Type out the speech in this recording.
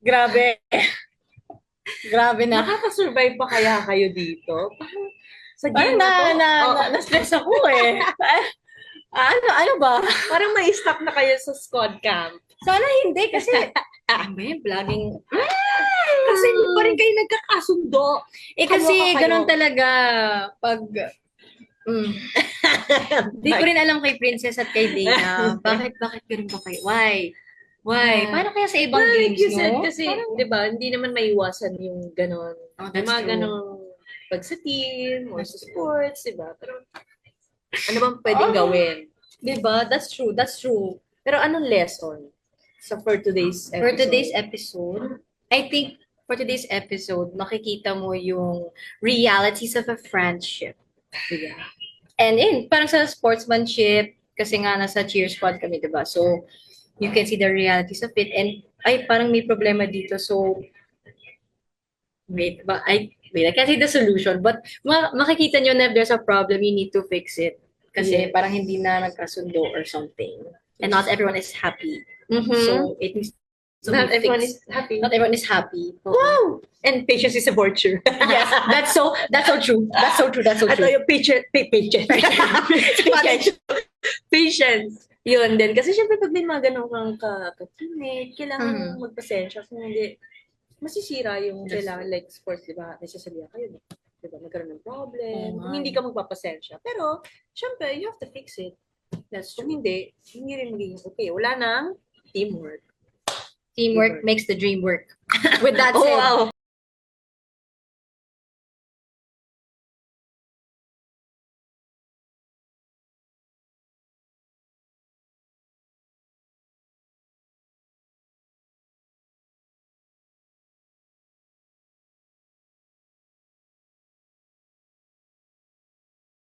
Grabe. Grabe na. Nakakasurvive pa kaya kayo dito? Parang sa Parang game na to, oo, na-stress ako eh. Ano ba? parang may stop na kayo sa squad camp. Sana hindi kasi, may vlogging. Kasi hindi pa rin kayo nagkakasundo. Eh kasi Kaloka kayo. ganun talaga pag di ko rin alam kay Princess at kay Dana. Bakit ganun ba kayo? Why? Why? Paano kaya sa ibang Well, like games, you said, no? kasi, di ba, hindi naman maiwasan yung ganon. Oh, Yung that's mga true. ganong pag sa team or That's sa true. sports, di ba? Pero ano bang pwedeng gawin? Diba? That's true. That's true. Pero anong lesson for today's episode? For today's episode, I think for today's episode, makikita mo yung realities of a friendship. Yeah. And parang sa sportsmanship, kasi nga nasa cheer squad kami, diba? So, you can see the realities of it. And, ay, parang may problema dito. So, I can't see the solution. But, makikita nyo na if there's a problem, you need to fix it. Kasi Yes. parang hindi na nagkasundo or something. And not everyone is happy. Mhm. So, it needs to Not be everyone fixed. is happy. Not everyone is happy. Wow! And patience is a virtue. Yes, that's so true. That's so true. That's so At true. yung patience. Patience. Yun din. Kasi syempre pag may mga ganun kang ka-teammate, kailangan magpasensya. Kung hindi, masisira yung Yes. kailangan like sports, di ba? Nasasabihan kayo, di ba? Nagkaroon ng problem. Oo Kung nga. hindi ka magpapasensya. Pero, syempre, you have to fix it. That's Kung true. hindi rin magiging okay. Wala nang teamwork. Teamwork makes the dream work. With that Oh, said, wow.